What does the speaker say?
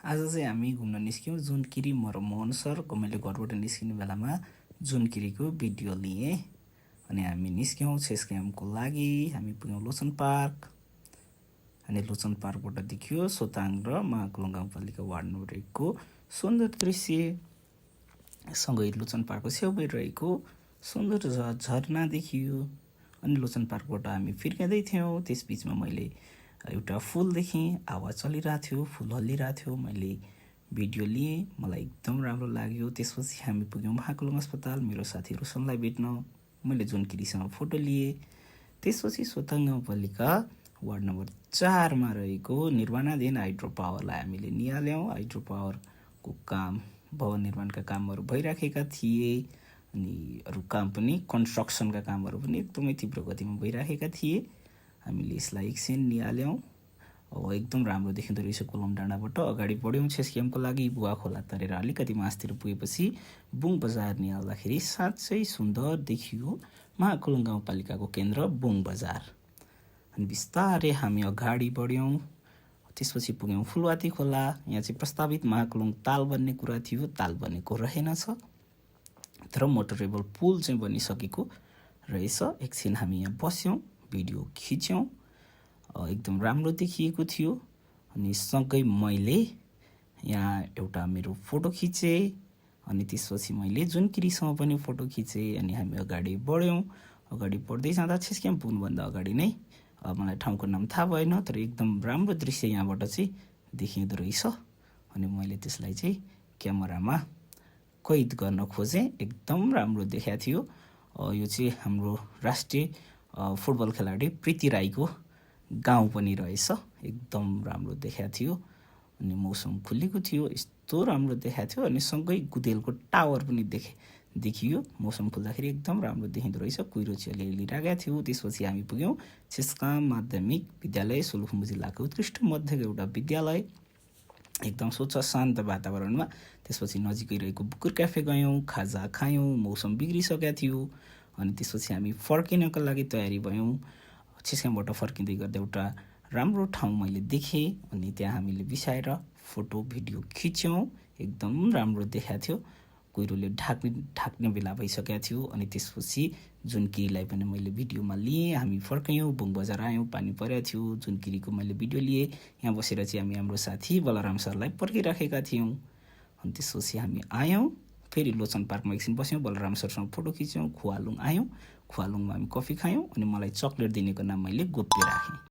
आज चाहिँ हामी घुम्न निस्क्यौँ जुनकिरी म र मोहन सरको मैले घरबाट निस्किने बेलामा जुनकिरीको भिडियो लिएँ अनि हामी निस्क्यौँ छेस्क्यामको लागि। हामी पुग्यौँ लोचन पार्क अनि लोचन पार्कबाट देखियो सोताङ र महाकुलुङ गाउँपालिका वार्ड नम्बर 1 को सुन्दर दृश्य सँगै लोचन पार्कको छेउमै रहेको सुन्दर झरना देखियो। अनि लोचन पार्कबाट हामी फिर्किँदै थियौँ। त्यसबीचमा मैले एउटा फुल देखेँ, आवाज चलिरहेको थियो, फुल हल्लिरहेको थियो। मैले भिडियो लिएँ, मलाई एकदम राम्रो लाग्यो। त्यसपछि हामी पुग्यौँ महाकुलुङ अस्पताल मेरो साथी रोशनलाई भेट्न। मैले जुनकिरीसँग फोटो लिएँ। त्यसपछि सोताङ गाउँपालिका वार्ड नम्बर 4 मा रहेको निर्माणाधीन हाइड्रो पावरलाई हामीले निहाल्यौँ। हाइड्रो पावरको काम, भवन निर्माणका कामहरू भइराखेका थिए अनि अरू काम पनि, कन्स्ट्रक्सनका कामहरू पनि एकदमै तीव्र गतिमा भइराखेका थिए। हामीले यसलाई एकछिन निहाल्यौँ। एकदम राम्रो देखिँदो रहेछ कोलम डाँडाबाट। अगाडि बढ्यौँ छेस्क्यामको लागि। बुवा खोला तरेर अलिकति मासतिर पुगेपछि बुङ बजार निहाल्दाखेरि साँच्चै सुन्दर देखियो महाकुलुङ गाउँपालिकाको केन्द्र बुङ बजार। अनि बिस्तारै हामी अगाडि बढ्यौँ। त्यसपछि पुग्यौँ फुलवाती खोला। यहाँ चाहिँ प्रस्तावित महाकुलुङ ताल बन्ने कुरा थियो, ताल बनेको रहेनछ, तर मोटरेबल पुल चाहिँ बनिसकेको रहेछ। एकछिन हामी यहाँ बस्यौँ, भिडियो खिच्यौँ, एकदम राम्रो देखिएको थियो। अनि सँगै मैले यहाँ एउटा मेरो फोटो खिचेँ अनि त्यसपछि मैले जुनकिरीसँग पनि फोटो खिचेँ। अनि हामी अगाडि बढ्यौँ। अगाडि बढ्दै जाँदा छेस्क्याम पुग्नुभन्दा अगाडि नै मलाई ठाउँको नाम थाहा भएन, तर एकदम राम्रो दृश्य यहाँबाट चाहिँ देखिँदो रहेछ। अनि मैले त्यसलाई चाहिँ क्यामेरामा कैद गर्न खोजेँ। एकदम राम्रो देखाएको थियो। यो चाहिँ हाम्रो राष्ट्रिय फुटबल खेलाडी प्रीति राईको गाउँ पनि रहेछ। एकदम राम्रो देखाएको थियो। अनि मौसम खुलेको थियो, यस्तो राम्रो देखाएको थियो। अनि सँगै गुदेलको टावर पनि देखियो। मौसम खुल्दाखेरि एकदम राम्रो देखिँदो रहेछ। कुहिरो चाहिँ अलिअलि राखेको थियो। त्यसपछि हामी पुग्यौँ छेस्काम माध्यमिक विद्यालय, सोलुखुम्बु जिल्लाको उत्कृष्ट मध्येको एउटा विद्यालय, एकदम स्वच्छ शान्त वातावरणमा। त्यसपछि नजिकै रहेको बुकुर क्याफे गयौँ, खाजा खायौँ। मौसम बिग्रिसकेको थियो। अनि त्यसपछि हामी फर्किनको लागि तयारी भयौँ। छेस्क्यामबाट फर्किँदै गर्दा एउटा राम्रो ठाउँ मैले देखेँ अनि त्यहाँ हामीले बिसाएर फोटो भिडियो खिच्यौँ। एकदम राम्रो देखाएको थियो। कुहिरोले ढाक्ने बेला भइसकेको थियो। अनि त्यसपछि जुनकिरीलाई पनि मैले भिडियोमा लिएँ। हामी फर्क्यौँ, बुङ बजार आयौँ, पानी परेको थियो। जुनकिरीको मैले भिडियो लिएँ। यहाँ बसेर चाहिँ हामी हाम्रो साथी बलराम सरलाई पर्खिराखेका थियौँ। अनि त्यसपछि हामी आयौँ, फेरि लोचन पार्कमा एकछिन बस्यौँ, बलराम सरसँग फोटो खिच्यौँ। खुवालुङ आयौँ, खुवालुङमा हामी कफी खायौँ। अनि मलाई चक्लेट दिनेको नाम मैले गोप्य राखेँ।